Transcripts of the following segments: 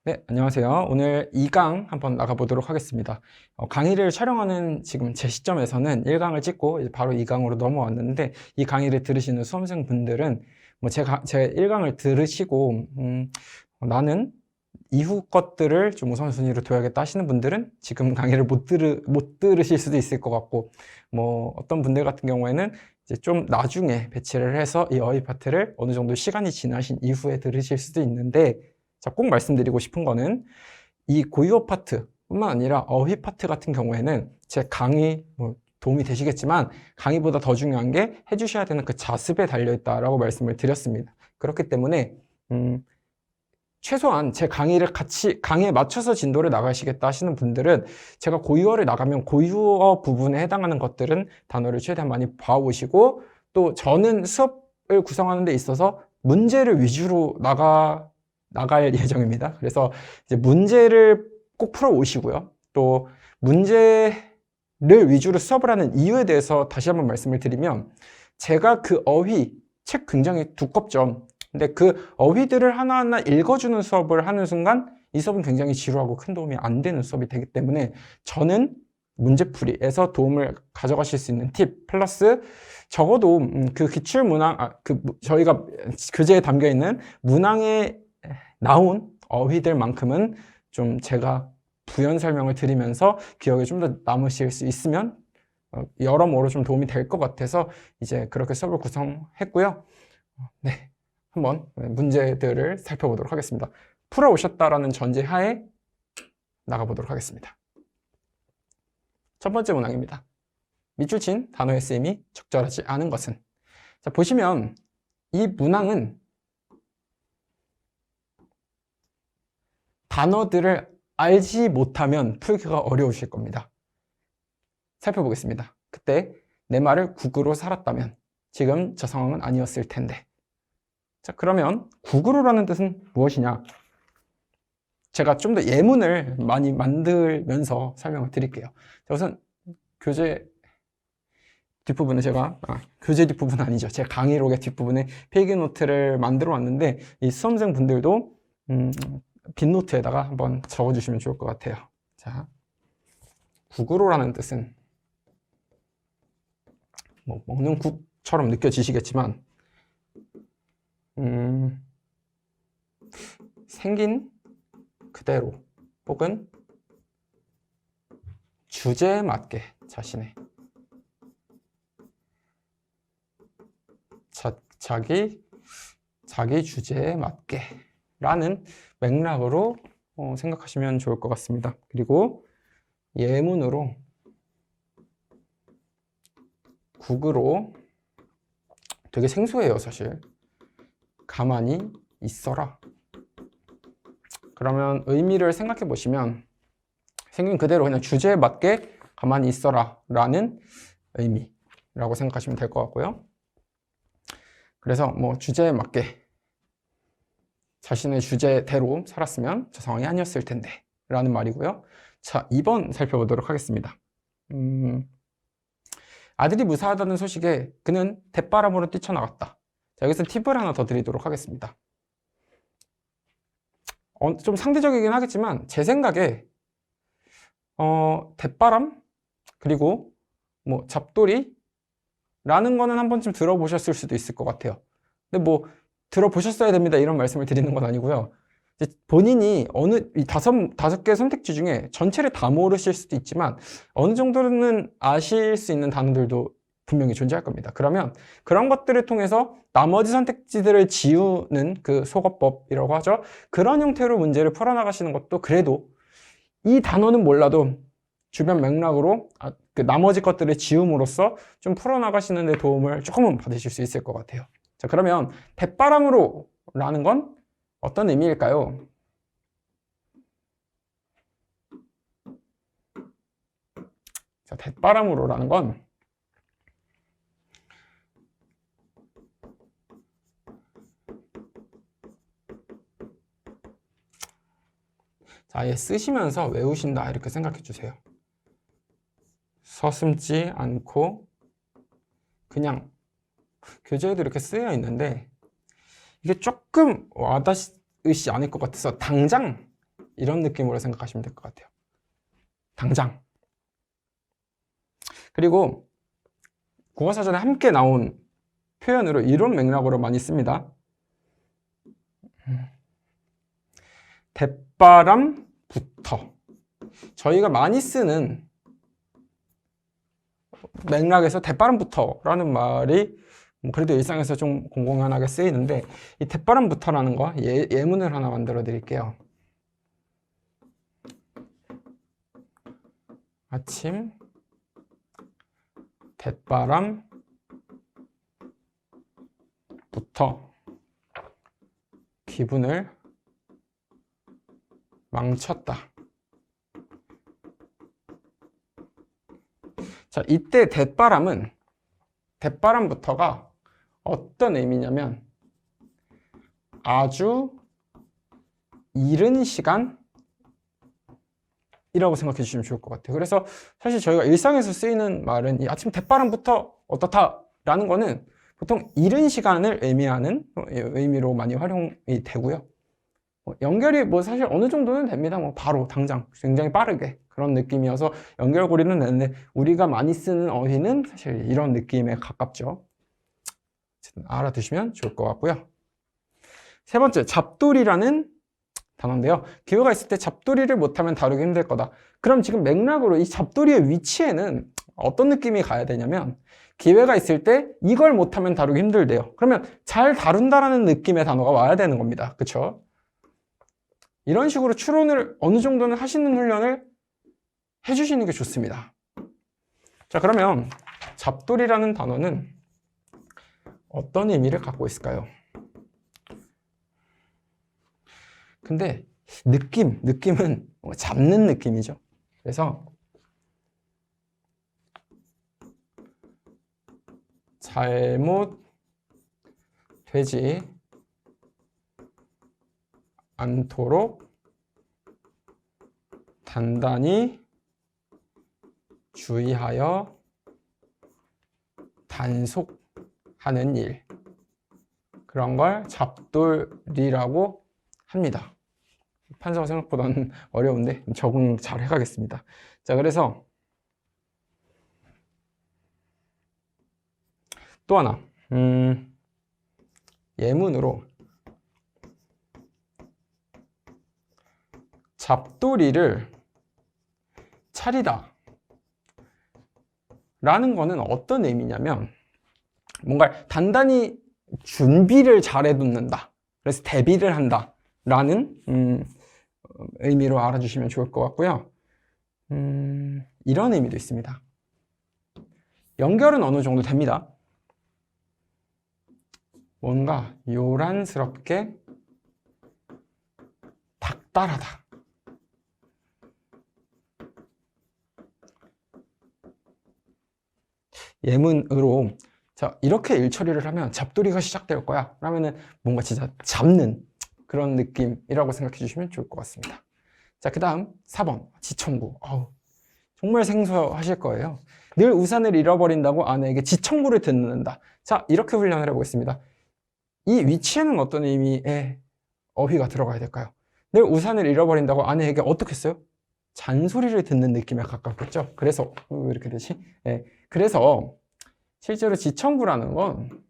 네, 안녕하세요. 오늘 2강 한번 나가보도록 하겠습니다. 강의를 촬영하는 지금 제 시점에서는 1강을 찍고 이제 바로 2강으로 넘어왔는데, 이 강의를 들으시는 수험생분들은 제 1강을 들으시고 나는 이후 것들을 좀 우선순위로 둬야겠다 하시는 분들은 지금 강의를 못 들으실 수도 있을 것 같고, 어떤 분들 같은 경우에는 이제 좀 나중에 배치를 해서 이 어휘 파트를 어느 정도 시간이 지나신 이후에 들으실 수도 있는데, 자, 꼭 말씀드리고 싶은 거는 이 고유어 파트 뿐만 아니라 어휘 파트 같은 경우에는 제 강의 도움이 되시겠지만, 강의보다 더 중요한 게 해주셔야 되는 그 자습에 달려있다라고 말씀을 드렸습니다. 그렇기 때문에 최소한 제 강의를 강의에 맞춰서 진도를 나가시겠다 하시는 분들은, 제가 고유어를 나가면 고유어 부분에 해당하는 것들은 단어를 최대한 많이 봐오시고, 또 저는 수업을 구성하는 데 있어서 문제를 위주로 나갈 예정입니다. 그래서 이제 문제를 꼭 풀어 오시고요. 또 문제를 위주로 수업을 하는 이유에 대해서 다시 한번 말씀을 드리면, 제가 그 어휘 책 굉장히 두껍죠. 근데 그 어휘들을 하나하나 읽어주는 수업을 하는 순간 이 수업은 굉장히 지루하고 큰 도움이 안 되는 수업이 되기 때문에, 저는 문제풀이에서 도움을 가져가실 수 있는 팁 플러스 적어도 그 기출 문항, 저희가 교재에 담겨 있는 문항에 나온 어휘들만큼은 좀 제가 부연 설명을 드리면서 기억에 좀 더 남으실 수 있으면 여러모로 좀 도움이 될 것 같아서 이제 그렇게 수업을 구성했고요. 네, 한번 문제들을 살펴보도록 하겠습니다. 풀어오셨다라는 전제하에 나가보도록 하겠습니다. 첫 번째 문항입니다. 밑줄 친 단어의 쓰임이 적절하지 않은 것은? 자, 보시면 이 문항은 단어들을 알지 못하면 풀기가 어려우실 겁니다. 살펴보겠습니다. 그때 내 말을 국으로 살았다면 지금 저 상황은 아니었을 텐데. 자, 그러면 국으로라는 뜻은 무엇이냐? 제가 좀 더 예문을 많이 만들면서 설명을 드릴게요. 자, 우선 교재 뒷부분에 교재 뒷부분 아니죠. 제 강의록의 뒷부분에 필기노트를 만들어 왔는데, 이 수험생 분들도 빈노트에다가 한번 적어주시면 좋을 것 같아요. 자, 국으로라는 뜻은 먹는 국처럼 느껴지시겠지만, 생긴 그대로 혹은 주제에 맞게 자기 주제에 맞게 라는 맥락으로 생각하시면 좋을 것 같습니다. 그리고 예문으로 국으로 되게 생소해요, 사실. 가만히 있어라. 그러면 의미를 생각해 보시면 생긴 그대로 그냥 주제에 맞게 가만히 있어라 라는 의미라고 생각하시면 될 것 같고요. 그래서 주제에 맞게 자신의 주제대로 살았으면 저 상황이 아니었을 텐데 라는 말이고요. 자, 2번 살펴보도록 하겠습니다. 아들이 무사하다는 소식에 그는 대바람으로 뛰쳐나갔다. 자, 여기서 팁을 하나 더 드리도록 하겠습니다. 좀 상대적이긴 하겠지만 제 생각에 대바람 그리고 잡돌이 라는 거는 한 번쯤 들어보셨을 수도 있을 것 같아요. 근데 들어보셨어야 됩니다 이런 말씀을 드리는 건 아니고요. 이제 본인이 이 다섯 개 선택지 중에 전체를 다 모르실 수도 있지만 어느 정도는 아실 수 있는 단어들도 분명히 존재할 겁니다. 그러면 그런 것들을 통해서 나머지 선택지들을 지우는 그 소거법이라고 하죠. 그런 형태로 문제를 풀어나가시는 것도, 그래도 이 단어는 몰라도 주변 맥락으로 그 나머지 것들을 지움으로써 좀 풀어나가시는 데 도움을 조금은 받으실 수 있을 것 같아요. 자, 그러면 대바람으로 라는 건 어떤 의미일까요? 자, 대바람으로 라는 건 아예 쓰시면서 외우신다 이렇게 생각해 주세요. 서슴지 않고 그냥 교재에도 이렇게 쓰여 있는데 이게 조금 와닿지 않을 것 같아서 당장 이런 느낌으로 생각하시면 될 것 같아요. 당장. 그리고 국어사전에 함께 나온 표현으로 이런 맥락으로 많이 씁니다. 대바람부터. 저희가 많이 쓰는 맥락에서 대바람부터라는 말이 그래도 일상에서 좀 공공연하게 쓰이는데, 이 대바람부터라는 거 예문을 하나 만들어 드릴게요. 아침 대바람부터 기분을 망쳤다. 자, 이때 대바람부터가 어떤 의미냐면 아주 이른 시간이라고 생각해 주시면 좋을 것 같아요. 그래서 사실 저희가 일상에서 쓰이는 말은 이 아침 대바람부터 어떻다라는 거는 보통 이른 시간을 의미하는 의미로 많이 활용이 되고요. 연결이 사실 어느 정도는 됩니다. 바로 당장 굉장히 빠르게 그런 느낌이어서 연결고리는 되는데, 우리가 많이 쓰는 어휘는 사실 이런 느낌에 가깝죠. 알아두시면 좋을 것 같고요. 세 번째, 잡돌이라는 단어인데요. 기회가 있을 때 잡돌이를 못하면 다루기 힘들 거다. 그럼 지금 맥락으로 이 잡돌이의 위치에는 어떤 느낌이 가야 되냐면, 기회가 있을 때 이걸 못하면 다루기 힘들대요. 그러면 잘 다룬다라는 느낌의 단어가 와야 되는 겁니다. 그쵸? 이런 식으로 추론을 어느 정도는 하시는 훈련을 해주시는 게 좋습니다. 자, 그러면 잡돌이라는 단어는 어떤 의미를 갖고 있을까요? 근데 느낌은 잡는 느낌이죠. 그래서 잘못되지 않도록 단단히 주의하여 단속하는 일, 그런 걸 잡돌이라고 합니다. 판사가 생각보다는 어려운데 적응 잘 해가겠습니다. 자, 그래서 또 하나 예문으로 잡돌이를 차리다 라는 거는 어떤 의미냐면, 뭔가 단단히 준비를 잘 해놓는다, 그래서 대비를 한다 라는 의미로 알아주시면 좋을 것 같고요. 이런 의미도 있습니다. 연결은 어느 정도 됩니다. 뭔가 요란스럽게 닥달하다. 예문으로, 자, 이렇게 일처리를 하면 잡돌이가 시작될 거야 라면은 뭔가 진짜 잡는 그런 느낌이라고 생각해 주시면 좋을 것 같습니다. 자, 그 다음 4번 지청구. 정말 생소하실 거예요. 늘 우산을 잃어버린다고 아내에게 지청구를 듣는다. 자, 이렇게 훈련을 해보겠습니다. 이 위치에는 어떤 의미의 어휘가 들어가야 될까요? 늘 우산을 잃어버린다고 아내에게 어떻게 했어요? 잔소리를 듣는 느낌에 가깝겠죠. 그래서 왜 이렇게 되지? 네. 그래서 실제로 지청구라는 건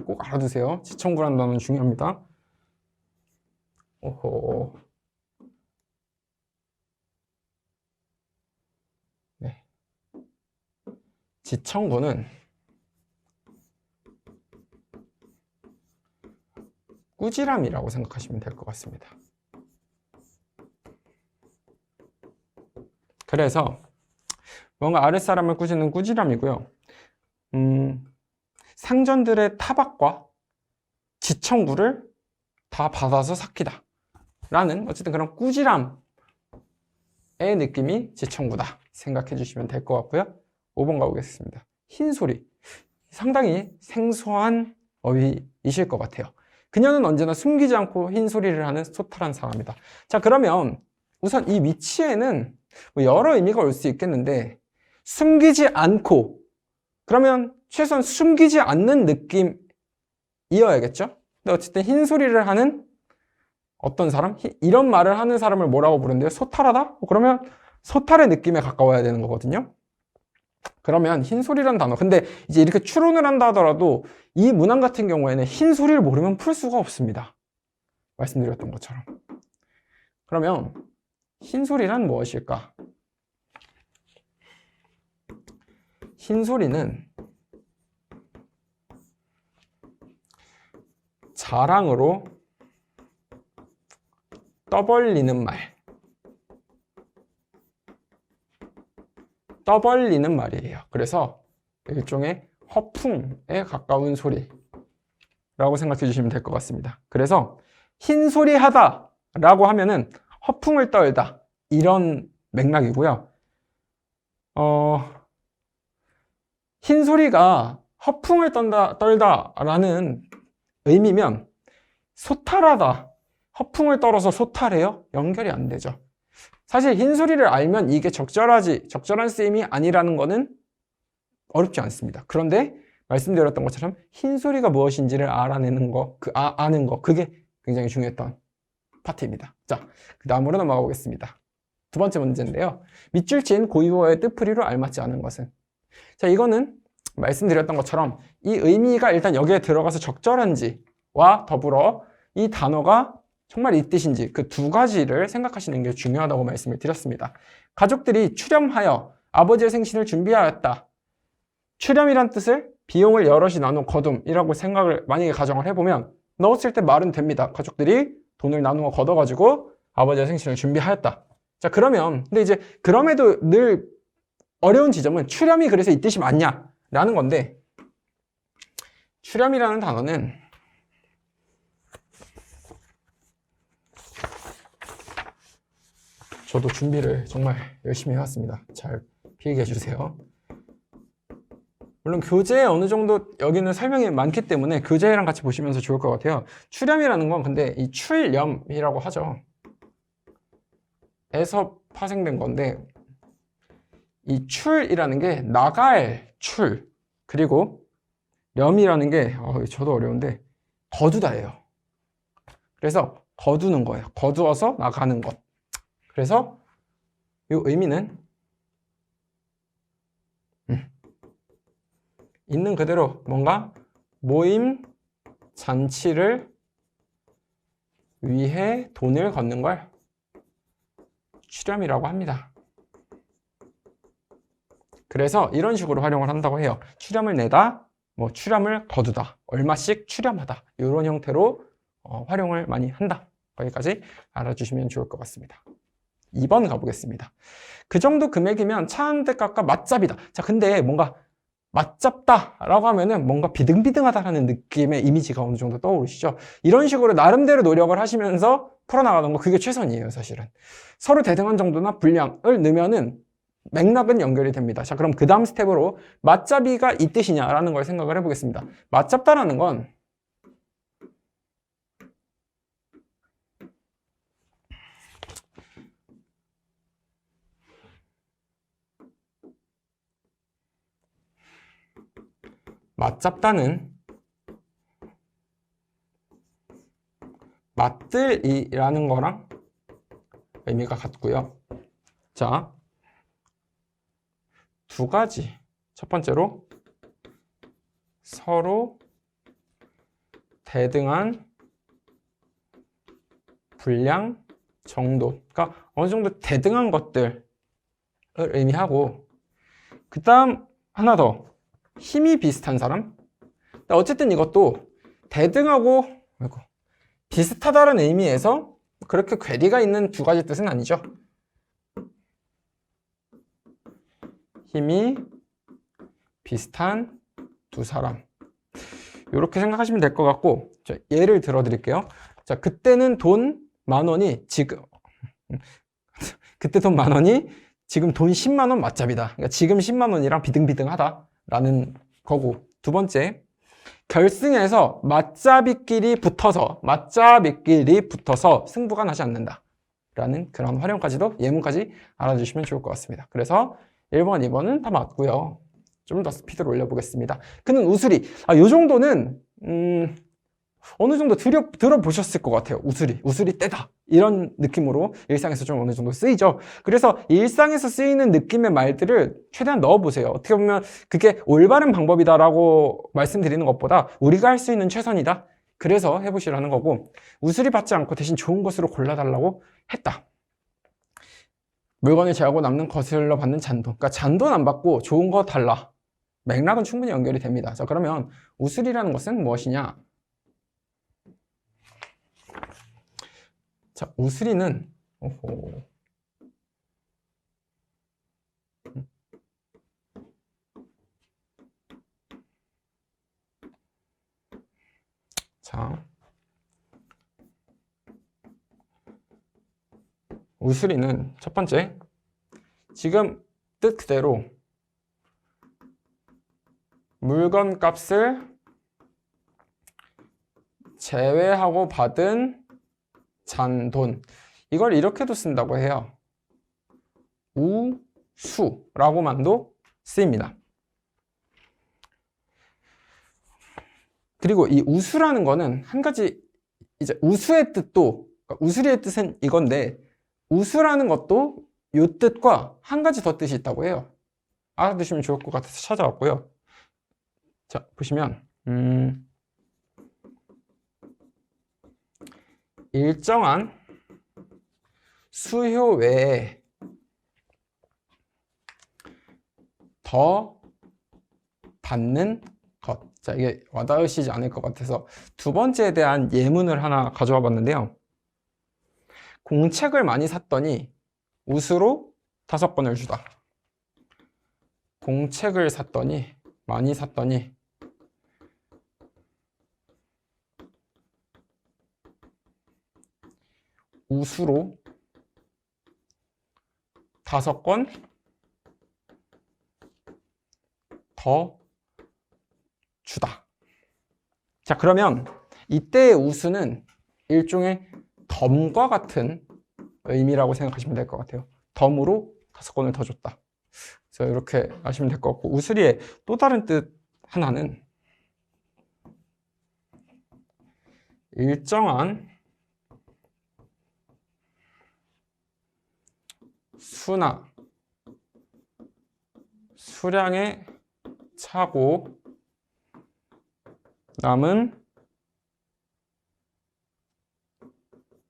꼭 알아두세요. 지청구라는 단어는 중요합니다. 오호. 네. 지청구는 꾸지람이라고 생각하시면 될 것 같습니다. 그래서 뭔가 아랫사람을 꾸짖는 꾸지람이고요. 상전들의 타박과 지청구를 다 받아서 삭히다 라는 어쨌든 그런 꾸지람의 느낌이 지청구다 생각해 주시면 될 것 같고요. 5번 가보겠습니다. 흰소리. 상당히 생소한 어휘이실 것 같아요. 그녀는 언제나 숨기지 않고 흰소리를 하는 소탈한 사람이다. 자, 그러면 우선 이 위치에는 여러 의미가 올 수 있겠는데, 숨기지 않고, 그러면 최소한 숨기지 않는 느낌이어야겠죠? 근데 어쨌든 흰소리를 하는 어떤 사람? 이런 말을 하는 사람을 뭐라고 부른대요? 소탈하다? 그러면 소탈의 느낌에 가까워야 되는 거거든요. 그러면 흰소리란 단어. 근데 이제 이렇게 추론을 한다 하더라도 이 문항 같은 경우에는 흰소리를 모르면 풀 수가 없습니다. 말씀드렸던 것처럼. 그러면 흰소리란 무엇일까? 흰소리는 자랑으로 떠벌리는 말. 떠벌리는 말이에요. 그래서 일종의 허풍에 가까운 소리라고 생각해 주시면 될 것 같습니다. 그래서 흰소리 하다 라고 하면은 허풍을 떨다 이런 맥락이고요. 흰소리가 허풍을 떨다라는 의미면 소탈하다, 허풍을 떨어서 소탈해요? 연결이 안 되죠. 사실 흰소리를 알면 이게 적절한 쓰임이 아니라는 거는 어렵지 않습니다. 그런데 말씀드렸던 것처럼 흰소리가 무엇인지를 알아내는 거, 아는 거, 그게 굉장히 중요했던 파트입니다. 자, 그 다음으로 넘어가 보겠습니다. 두 번째 문제인데요. 밑줄 친 고유어의 뜻풀이로 알맞지 않은 것은? 자, 이거는 말씀드렸던 것처럼 이 의미가 일단 여기에 들어가서 적절한지와 더불어 이 단어가 정말 이 뜻인지 그 두 가지를 생각하시는 게 중요하다고 말씀을 드렸습니다. 가족들이 출염하여 아버지의 생신을 준비하였다. 출염이란 뜻을 비용을 여럿이 나눠 거둠이라고 생각을 만약에 가정을 해보면 넣었을 때 말은 됩니다. 가족들이 돈을 나누어 걷어가지고 아버지의 생신을 준비하였다. 자, 그러면 근데 이제 그럼에도 늘 어려운 지점은 출염이 그래서 이 뜻이 맞냐라는 건데, 출염이라는 단어는 저도 준비를 정말 열심히 해왔습니다. 잘 필기해 주세요. 물론 교재에 어느 정도 여기는 설명이 많기 때문에 교재랑 같이 보시면서 좋을 것 같아요. 출염이라는 건 근데 이 출염이라고 하죠. 에서 파생된 건데, 이 출이라는 게 나갈 출, 그리고 렴이라는 게 저도 어려운데 거두다예요. 그래서 거두는 거예요. 거두어서 나가는 것. 그래서 이 의미는 있는 그대로 뭔가 모임 잔치를 위해 돈을 걷는 걸 출염이라고 합니다. 그래서 이런 식으로 활용을 한다고 해요. 출염을 내다, 뭐 출염을 거두다, 얼마씩 출염하다, 이런 형태로 활용을 많이 한다. 거기까지 알아주시면 좋을 것 같습니다. 2번 가보겠습니다. 그 정도 금액이면 차 한 대 깎아 맛잡이다. 자, 근데 뭔가 맛잡다라고 하면은 뭔가 비등비등하다라는 느낌의 이미지가 어느 정도 떠오르시죠? 이런 식으로 나름대로 노력을 하시면서 풀어나가는 거, 그게 최선이에요, 사실은. 서로 대등한 정도나 분량을 넣으면은 맥락은 연결이 됩니다. 자, 그럼 그 다음 스텝으로 맛잡이가 이 뜻이냐라는 걸 생각을 해보겠습니다. 맛잡다라는 건 맛잡다는 맛들이라는 거랑 의미가 같고요. 자, 두 가지. 첫 번째로 서로 대등한 분량 정도. 그러니까 어느 정도 대등한 것들을 의미하고, 그 다음 하나 더. 힘이 비슷한 사람? 어쨌든 이것도 대등하고 비슷하다는 의미에서 그렇게 괴리가 있는 두 가지 뜻은 아니죠. 힘이 비슷한 두 사람. 이렇게 생각하시면 될 것 같고, 자, 예를 들어 드릴게요. 자, 그때는 돈 10,000원이 그때 돈 10,000원이 지금 돈 10만 원 맛잡이다. 그러니까 지금 10만 원이랑 비등비등하다라는 거고, 두 번째, 결승에서 맛잡이끼리 붙어서 승부가 나지 않는다 라는 그런 활용까지도, 예문까지 알아주시면 좋을 것 같습니다. 그래서 1번, 2번은 다 맞고요. 좀 더 스피드를 올려보겠습니다. 그는 우수리. 요 정도는 어느 정도 들어보셨을 것 같아요. 우수리 떼다. 이런 느낌으로 일상에서 좀 어느 정도 쓰이죠. 그래서 일상에서 쓰이는 느낌의 말들을 최대한 넣어보세요. 어떻게 보면 그게 올바른 방법이다라고 말씀드리는 것보다 우리가 할 수 있는 최선이다. 그래서 해보시라는 거고, 우수리 받지 않고 대신 좋은 것으로 골라달라고 했다. 물건을 제하고 남는 거슬러 받는 잔돈. 그러니까 잔돈 안 받고 좋은 거 달라. 맥락은 충분히 연결이 됩니다. 자, 그러면 우수리라는 것은 무엇이냐? 자, 우수리는 자, 우수리는 첫 번째, 지금 뜻 그대로 물건 값을 제외하고 받은 잔돈. 이걸 이렇게도 쓴다고 해요. 우수라고만도 쓰입니다. 그리고 이 우수라는 거는 한 가지, 이제 우수의 뜻도, 그러니까 우수리의 뜻은 이건데, 우수라는 것도 이 뜻과 한 가지 더 뜻이 있다고 해요. 알아두시면 좋을 것 같아서 찾아왔고요. 자, 보시면 일정한 수효 외에 더 받는 것. 자, 이게 와닿으시지 않을 것 같아서 두 번째에 대한 예문을 하나 가져와 봤는데요. 공책을 많이 샀더니 우수로 5권을 주다. 공책을 샀더니, 많이 샀더니 우수로 5권 더 주다. 자, 그러면 이때의 우수는 일종의 덤과 같은 의미라고 생각하시면 될 것 같아요. 덤으로 5권을 더 줬다. 그래서 이렇게 아시면 될 것 같고, 우수리의 또 다른 뜻 하나는 일정한 수나 수량에 차고 남은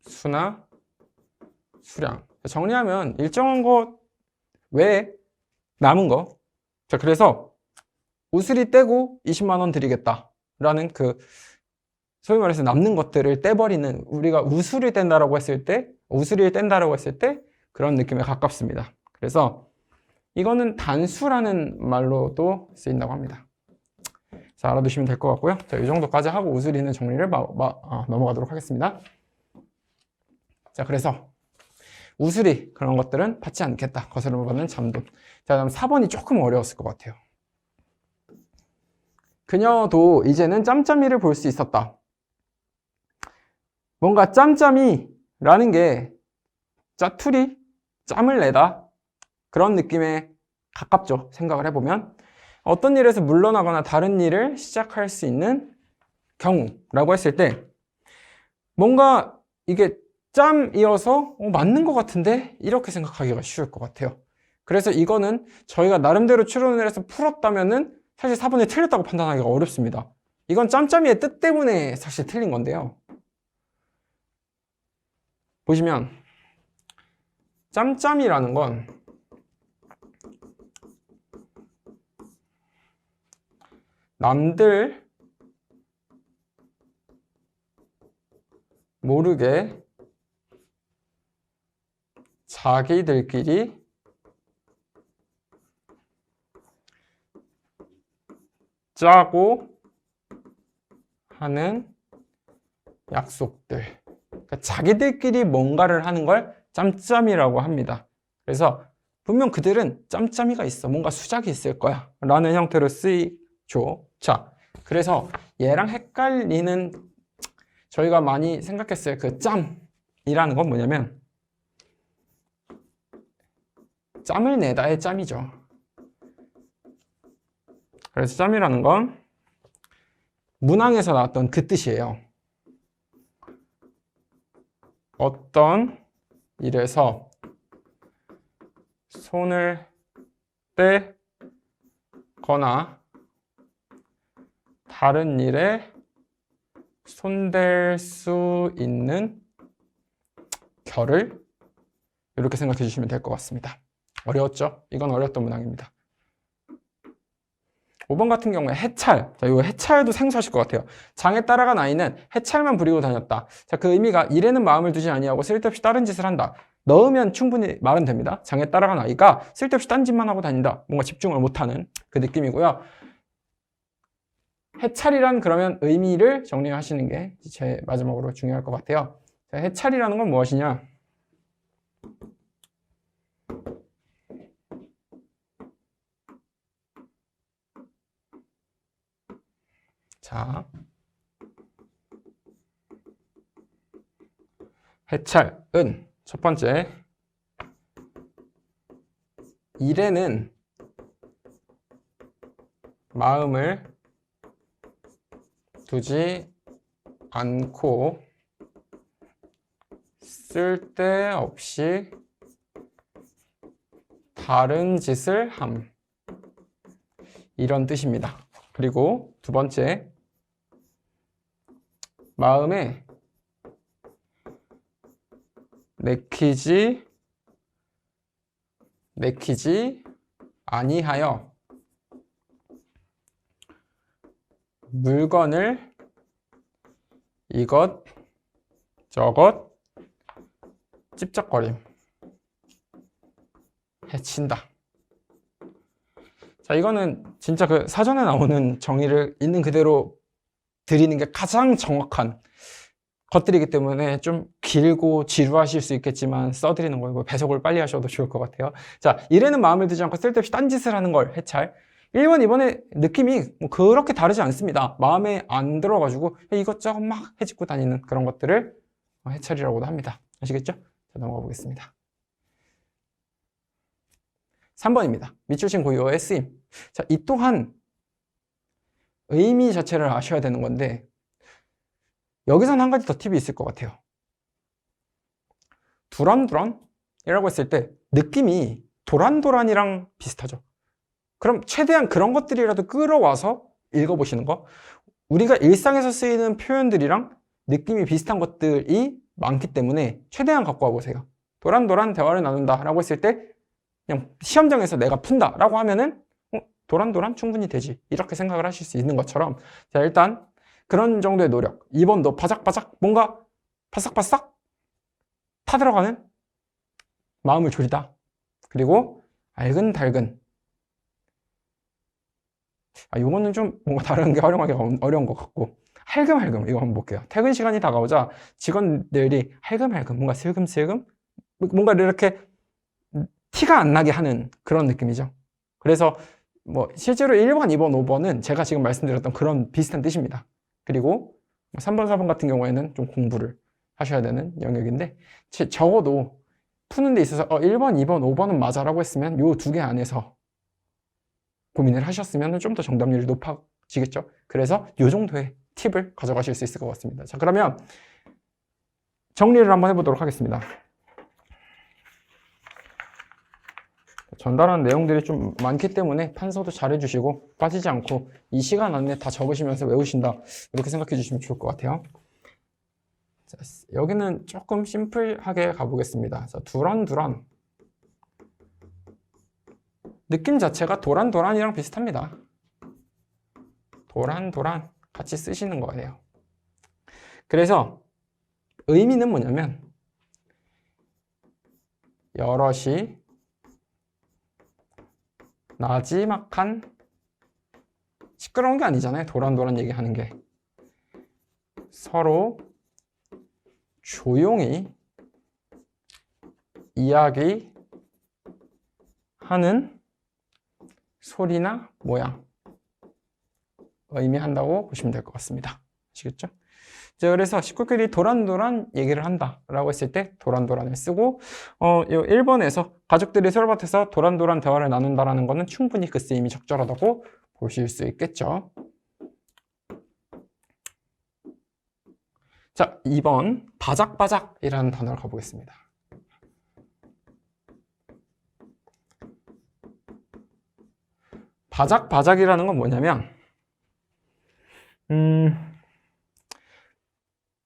수나 수량. 정리하면 일정한 것 외에 남은 거. 자, 그래서 우수리 떼고 20만 원 드리겠다 라는 그 소위 말해서 남는 것들을 떼버리는, 우리가 우수리를 뗀다라고 했을 때 그런 느낌에 가깝습니다. 그래서 이거는 단수라는 말로도 쓰인다고 합니다. 자, 알아두시면 될 것 같고요. 자, 이 정도까지 하고 우수리는 정리를 넘어가도록 하겠습니다. 자, 그래서 우수리 그런 것들은 받지 않겠다. 거스름을 받는 잔돈. 자, 다음 4번이 조금 어려웠을 것 같아요. 그녀도 이제는 짬짬이를 볼 수 있었다. 뭔가 짬짬이라는 게 짜투리, 짬을 내다 그런 느낌에 가깝죠. 생각을 해보면 어떤 일에서 물러나거나 다른 일을 시작할 수 있는 경우라고 했을 때 뭔가 이게 짬이어서 맞는 것 같은데 이렇게 생각하기가 쉬울 것 같아요. 그래서 이거는 저희가 나름대로 추론을 해서 풀었다면은 사실 4번이 틀렸다고 판단하기가 어렵습니다. 이건 짬짬이의 뜻 때문에 사실 틀린 건데요. 보시면 짬짬이라는 건 남들 모르게 자기들끼리 짜고 하는 약속들. 그러니까 자기들끼리 뭔가를 하는 걸 짬짬이라고 합니다. 그래서 분명 그들은 짬짬이가 있어. 뭔가 수작이 있을 거야. 라는 형태로 쓰이죠. 자, 그래서 얘랑 헷갈리는 저희가 많이 생각했어요. 그 짬이라는 건 뭐냐면 짬을 내다의 짬이죠. 그래서 짬이라는 건 문항에서 나왔던 그 뜻이에요. 어떤 일에서 손을 떼거나 다른 일에 손댈 수 있는 결을 이렇게 생각해 주시면 될 것 같습니다. 어려웠죠? 이건 어려웠던 문항입니다. 5번 같은 경우에 해찰. 자, 이거 해찰도 생소하실 것 같아요. 장에 따라간 아이는 해찰만 부리고 다녔다. 자, 그 의미가 일에는 마음을 두지 아니하고 쓸데없이 다른 짓을 한다. 넣으면 충분히 말은 됩니다. 장에 따라간 아이가 쓸데없이 딴 짓만 하고 다닌다. 뭔가 집중을 못하는 그 느낌이고요. 해찰이란 그러면 의미를 정리하시는 게 제 마지막으로 중요할 것 같아요. 자, 해찰이라는 건 무엇이냐? 자, 해찰은 첫 번째, 일에는 마음을 두지 않고 쓸데없이 다른 짓을 함. 이런 뜻입니다. 그리고 두 번째, 마음에 내키지 아니하여 물건을 이것 저것 찝쩍거림 해친다. 자, 이거는 진짜 그 사전에 나오는 정의를 있는 그대로 드리는 게 가장 정확한 것들이기 때문에 좀 길고 지루하실 수 있겠지만 써드리는 거고 배속을 빨리 하셔도 좋을 것 같아요. 자, 일에는 마음을 두지 않고 쓸데없이 딴짓을 하는 걸 해찰. 1번, 2번의 느낌이 뭐 그렇게 다르지 않습니다. 마음에 안 들어가지고 이것저것 막 해집고 다니는 그런 것들을 해찰이라고도 합니다. 아시겠죠? 자, 넘어가 보겠습니다. 3번입니다. 밑줄친 고유어의 쓰임. 자, 이 또한 의미 자체를 아셔야 되는 건데 여기서는 한 가지 더 팁이 있을 것 같아요. 두런두런이라고 했을 때 느낌이 도란도란이랑 비슷하죠. 그럼 최대한 그런 것들이라도 끌어와서 읽어보시는 거. 우리가 일상에서 쓰이는 표현들이랑 느낌이 비슷한 것들이 많기 때문에 최대한 갖고 와보세요. 도란도란 대화를 나눈다 라고 했을 때 그냥 시험장에서 내가 푼다 라고 하면은 도란도란 충분히 되지 이렇게 생각을 하실 수 있는 것처럼 자, 일단 그런 정도의 노력. 2번도 바삭바삭 뭔가 바싹바싹 타들어가는 마음을 졸이다. 그리고 알근달근. 이거는 좀 뭔가 다른 게 활용하기가 어려운 것 같고 할금할금 이거 한번 볼게요. 퇴근 시간이 다가오자 직원들이 할금할금 뭔가 슬금슬금 뭔가 이렇게 티가 안 나게 하는 그런 느낌이죠. 그래서 뭐 실제로 1번, 2번, 5번은 제가 지금 말씀드렸던 그런 비슷한 뜻입니다. 그리고 3번, 4번 같은 경우에는 좀 공부를 하셔야 되는 영역인데 적어도 푸는 데 있어서 1번, 2번, 5번은 맞아라고 했으면 요 두 개 안에서 고민을 하셨으면 좀 더 정답률이 높아지겠죠. 그래서 요 정도의 팁을 가져가실 수 있을 것 같습니다. 자, 그러면 정리를 한번 해보도록 하겠습니다. 전달하는 내용들이 좀 많기 때문에 판서도 잘 해주시고 빠지지 않고 이 시간 안에 다 적으시면서 외우신다 이렇게 생각해 주시면 좋을 것 같아요. 자, 여기는 조금 심플하게 가보겠습니다. 자, 두런두런 느낌 자체가 도란도란이랑 비슷합니다. 도란도란 같이 쓰시는 거예요. 그래서 의미는 뭐냐면 여럿이 나지막한 시끄러운 게 아니잖아요. 도란도란 얘기하는 게 서로 조용히 이야기하는 소리나 모양 의미한다고 보시면 될 것 같습니다. 아시겠죠? 자, 그래서 식구끼리 도란도란 얘기를 한다라고 했을 때 도란도란을 쓰고 1번에서 가족들이 설밭에서 도란도란 대화를 나눈다라는 거는 충분히 그 쓰임이 적절하다고 보실 수 있겠죠. 자, 2번 바작바작이라는 단어를 가보겠습니다. 바작바작이라는 건 뭐냐면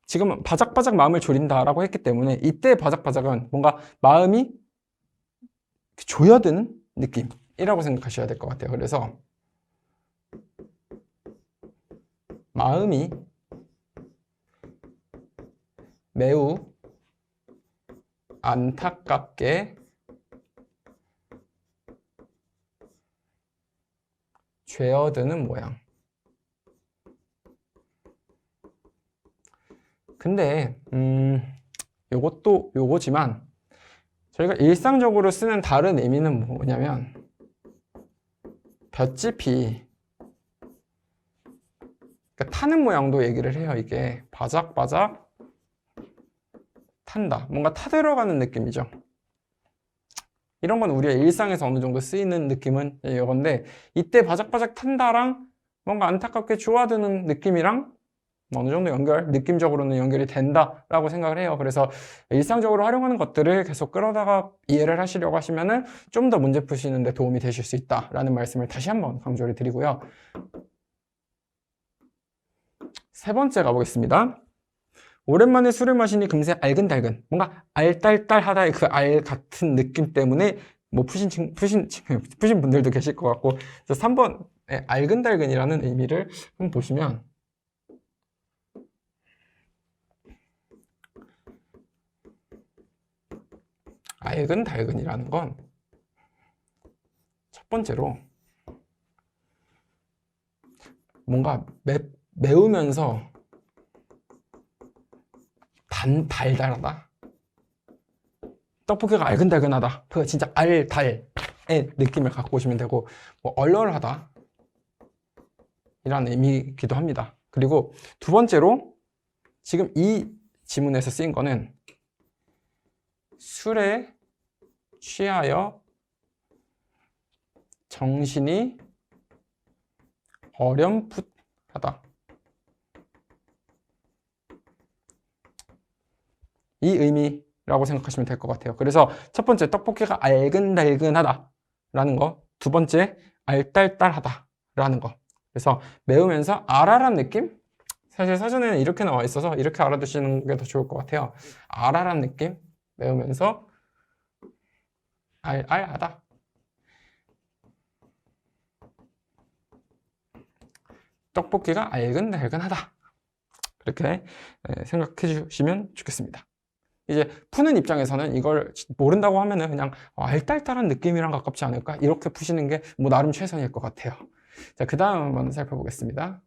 지금 바작바작 마음을 졸인다라고 했기 때문에 이때 바작바작은 뭔가 마음이 조여드는 느낌이라고 생각하셔야 될 것 같아요. 그래서 마음이 매우 안타깝게 죄어드는 모양. 근데 요것도 요거지만 저희가 일상적으로 쓰는 다른 의미는 뭐냐면 볏짚이 그러니까 타는 모양도 얘기를 해요. 이게 바작바작 탄다. 뭔가 타들어가는 느낌이죠. 이런 건 우리의 일상에서 어느 정도 쓰이는 느낌은 이건데 이때 바작바작 탄다랑 뭔가 안타깝게 좋아드는 느낌이랑 어느 정도 느낌적으로는 연결이 된다라고 생각을 해요. 그래서 일상적으로 활용하는 것들을 계속 끌어다가 이해를 하시려고 하시면은 좀 더 문제 푸시는데 도움이 되실 수 있다라는 말씀을 다시 한번 강조를 드리고요. 세 번째 가보겠습니다. 오랜만에 술을 마시니 금세 알근달근, 뭔가 알딸딸하다의 그 알 같은 느낌 때문에 뭐 푸신 분들도 계실 것 같고, 그래서 3번 알근달근이라는 의미를 한번 보시면 알근달근이라는 건 첫 번째로 뭔가 매우면서 달달하다. 떡볶이가 알근달근하다. 그 진짜 알달의 느낌을 갖고 오시면 되고, 뭐 얼얼하다 이라는 의미이기도 합니다. 그리고 두 번째로 지금 이 지문에서 쓰인 거는 술에 취하여 정신이 어렴풋하다. 이 의미라고 생각하시면 될 것 같아요. 그래서 첫 번째 떡볶이가 알근달근하다 라는 거, 두 번째 알딸딸하다 라는 거. 그래서 매우면서 알알한 느낌? 사실 사전에는 이렇게 나와 있어서 이렇게 알아두시는 게 더 좋을 것 같아요. 알알한 느낌? 매우면서 알알하다. 떡볶이가 알근달근하다. 그렇게 생각해 주시면 좋겠습니다. 이제 푸는 입장에서는 이걸 모른다고 하면은 그냥 알딸딸한 느낌이랑 가깝지 않을까? 이렇게 푸시는 게 뭐 나름 최선일 것 같아요. 자, 그 다음 한번 살펴보겠습니다.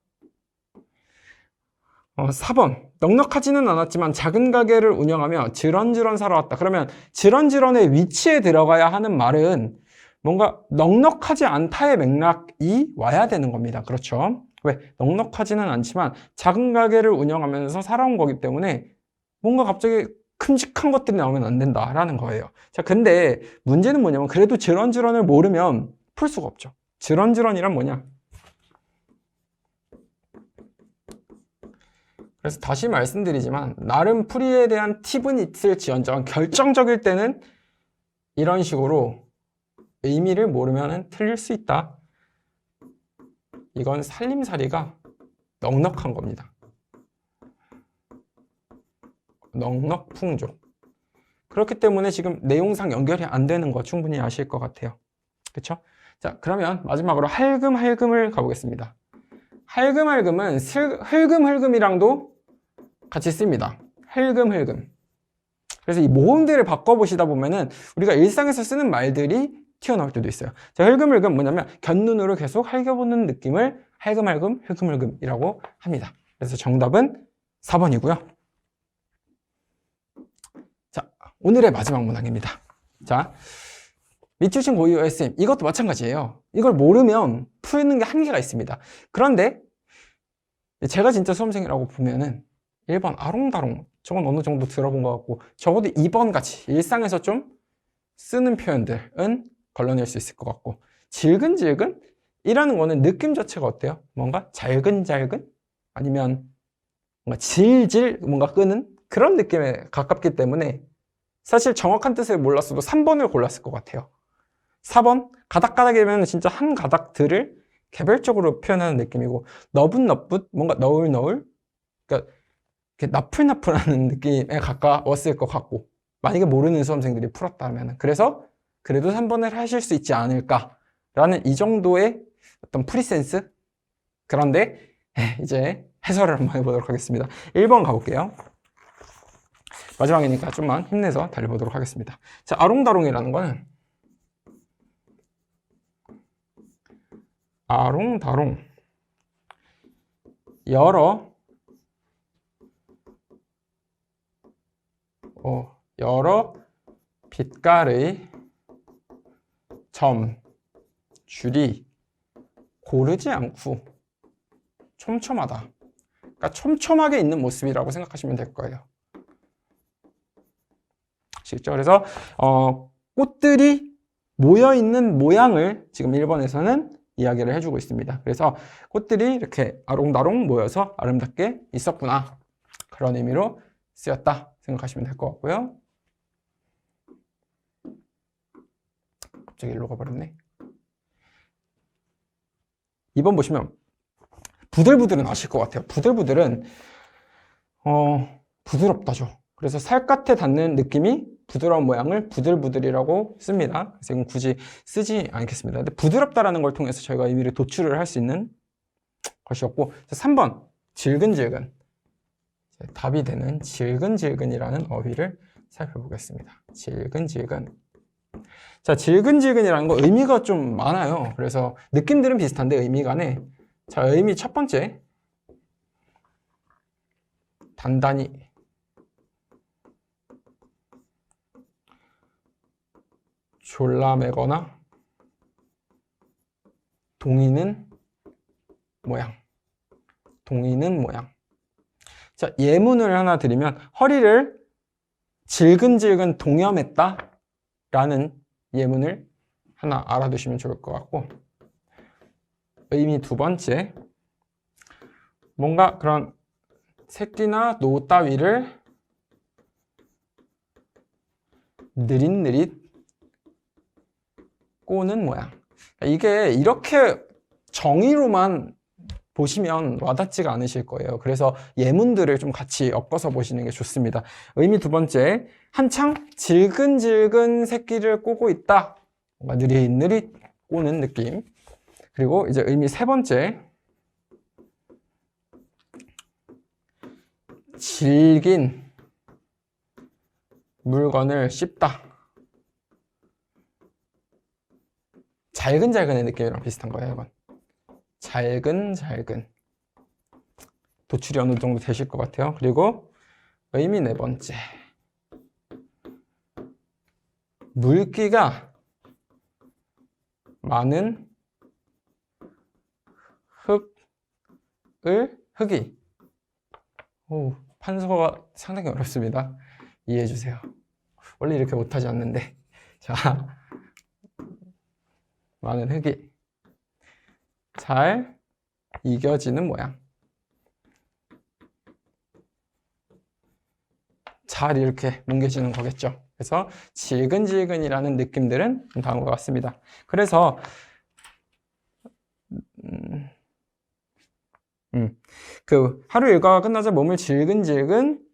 4번. 넉넉하지는 않았지만 작은 가게를 운영하며 지런지런 살아왔다. 그러면 지런지런의 위치에 들어가야 하는 말은 뭔가 넉넉하지 않다의 맥락이 와야 되는 겁니다. 그렇죠? 왜? 넉넉하지는 않지만 작은 가게를 운영하면서 살아온 거기 때문에 뭔가 갑자기 큼직한 것들이 나오면 안 된다라는 거예요. 자, 근데 문제는 뭐냐면 그래도 지런지런을 모르면 풀 수가 없죠. 지런지런이란 뭐냐? 그래서 다시 말씀드리지만 나름 풀이에 대한 팁은 있을지언정 결정적일 때는 이런 식으로 의미를 모르면 틀릴 수 있다. 이건 살림살이가 넉넉한 겁니다. 넉넉풍족. 그렇기 때문에 지금 내용상 연결이 안 되는 거 충분히 아실 것 같아요. 그렇죠? 자, 그러면 마지막으로 할금할금을 가보겠습니다. 할금할금은 흘금흘금이랑도 같이 씁니다. 흘금흘금. 그래서 이 모음들을 바꿔보시다 보면은 우리가 일상에서 쓰는 말들이 튀어나올 때도 있어요. 자, 흘금흘금 뭐냐면 곁눈으로 계속 할겨보는 느낌을 할금할금, 흘금흘금이라고 합니다. 그래서 정답은 4번이고요. 자, 오늘의 마지막 문항입니다. 자, 밑줄친 고유 SM 이것도 마찬가지예요. 이걸 모르면 푸는 게 한계가 있습니다. 그런데 제가 진짜 수험생이라고 보면은 1번 아롱다롱 저건 어느 정도 들어본 것 같고 적어도 2번 같이 일상에서 좀 쓰는 표현들은 걸러낼 수 있을 것 같고 질근질근? 이라는 거는 느낌 자체가 어때요? 뭔가 잘근잘근? 아니면 뭔가 질질 뭔가 끄는 그런 느낌에 가깝기 때문에 사실 정확한 뜻을 몰랐어도 3번을 골랐을 것 같아요. 4번 가닥가닥이면 진짜 한 가닥들을 개별적으로 표현하는 느낌이고, 너붓너붓 뭔가 너울너울, 그러니까 이렇게 나풀나풀하는 느낌에 가까웠을 것 같고, 만약에 모르는 수험생들이 풀었다면 그래서 그래도 3번을 하실 수 있지 않을까라는 이 정도의 어떤 프리센스. 그런데 이제 해설을 한번 해보도록 하겠습니다. 1번 가볼게요. 마지막이니까 좀만 힘내서 달려보도록 하겠습니다. 자, 아롱다롱이라는 거는 아롱다롱 여러 빛깔의 점, 줄이 고르지 않고 촘촘하다. 그러니까 촘촘하게 있는 모습이라고 생각하시면 될 거예요. 아시겠죠? 그래서 꽃들이 모여있는 모양을 지금 1번에서는 이야기를 해주고 있습니다. 그래서 꽃들이 이렇게 아롱다롱 모여서 아름답게 있었구나, 그런 의미로 쓰였다 생각하시면 될 것 같고요. 갑자기 일로 가버렸네. 2번 보시면 부들부들은 아실 것 같아요. 부들부들은 부드럽다죠. 그래서 살갗에 닿는 느낌이 부드러운 모양을 부들부들이라고 씁니다. 그래서 이건 굳이 쓰지 않겠습니다. 근데 부드럽다라는 걸 통해서 저희가 의미를 도출을 할 수 있는 것이었고, 3번 질근질근, 답이 되는 질근질근이라는 어휘를 살펴보겠습니다. 질근질근. 자, 질근질근이라는 거 의미가 좀 많아요. 그래서 느낌들은 비슷한데 의미 간에, 자, 의미 첫 번째, 단단히, 졸라매거나 동이는 모양. 동이는 모양. 자, 예문을 하나 드리면 허리를 질근질근 동여맸다 라는 예문을 하나 알아두시면 좋을 것 같고, 의미 두 번째, 뭔가 그런 새끼나 노 따위를 느릿느릿 꼬는 모양. 이게 이렇게 정의로만 보시면 와닿지가 않으실 거예요. 그래서 예문들을 좀 같이 엮어서 보시는 게 좋습니다. 의미 두 번째, 한창 질근질근 새끼를 꼬고 있다. 뭔가 느릿느릿 꼬는 느낌. 그리고 이제 의미 세 번째, 질긴 물건을 씹다. 잘근잘근의 느낌이랑 비슷한 거예요, 이건. 잘근잘근. 도출이 어느 정도 되실 것 같아요. 그리고 의미 네 번째, 물기가 많은 흙이. 판서가 상당히 어렵습니다. 이해해 주세요. 원래 이렇게 못하지 않는데. 자, 많은 흙이 잘 이겨지는 모양. 잘 이렇게 뭉개지는 거겠죠. 그래서 질근질근이라는 느낌들은 다음과 같습니다. 그래서 그 하루 일과가 끝나자 몸을 질근질근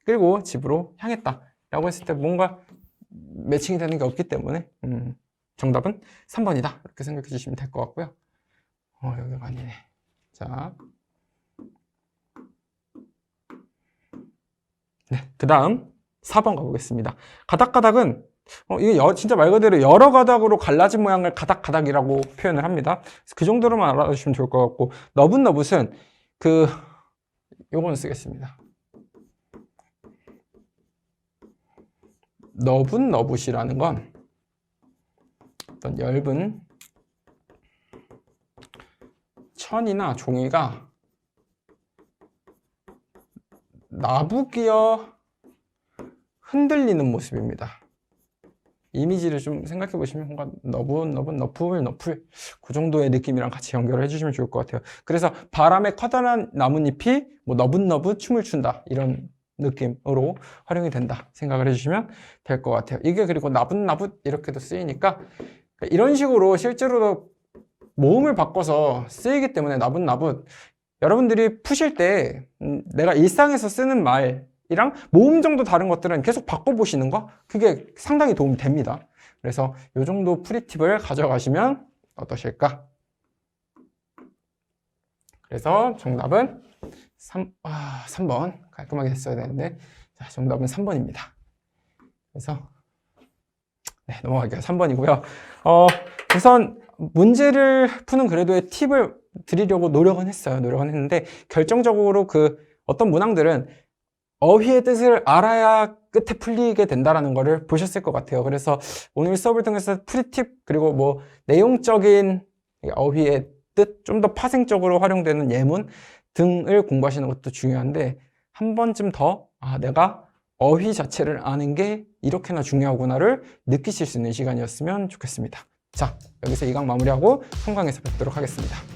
끌고 집으로 향했다 라고 했을 때 뭔가 매칭이 되는 게 없기 때문에 정답은 3번이다 이렇게 생각해 주시면 될 것 같고요. 여기가 아니네. 자, 네, 그 다음 4번 가보겠습니다. 가닥가닥은 이게 진짜 말 그대로 여러 가닥으로 갈라진 모양을 가닥가닥이라고 표현을 합니다. 그래서 그 정도로만 알아주시면 좋을 것 같고, 너붓너붓은 요건 쓰겠습니다. 너붓너붓이라는 건 어떤 얇은 천이나 종이가 나부끼어 흔들리는 모습입니다. 이미지를 좀 생각해 보시면 뭔가 너풀 그 정도의 느낌이랑 같이 연결을 해주시면 좋을 것 같아요. 그래서 바람에 커다란 나뭇잎이 뭐 너붓너붓 춤을 춘다 이런 느낌으로 활용이 된다 생각을 해주시면 될 것 같아요. 이게 그리고 나붓나붓 이렇게도 쓰이니까 이런 식으로 실제로도 모음을 바꿔서 쓰이기 때문에 나붓나붓 여러분들이 푸실 때 내가 일상에서 쓰는 말이랑 모음 정도 다른 것들은 계속 바꿔보시는 거 그게 상당히 도움이 됩니다. 그래서 이 정도 프리팁을 가져가시면 어떠실까? 그래서 정답은 3번 깔끔하게 했어야 되는데 자, 정답은 3번입니다. 그래서 네, 넘어갈게요. 3번이고요. 우선 문제를 푸는 그래도의 팁을 드리려고 노력은 했는데 결정적으로 그 어떤 문항들은 어휘의 뜻을 알아야 끝에 풀리게 된다라는 거를 보셨을 것 같아요. 그래서 오늘 수업을 통해서 프리팁 그리고 뭐 내용적인 어휘의 뜻, 좀 더 파생적으로 활용되는 예문 등을 공부하시는 것도 중요한데 한 번쯤 더 내가 어휘 자체를 아는 게 이렇게나 중요하구나를 느끼실 수 있는 시간이었으면 좋겠습니다. 자, 여기서 2강 마무리하고 3강에서 뵙도록 하겠습니다.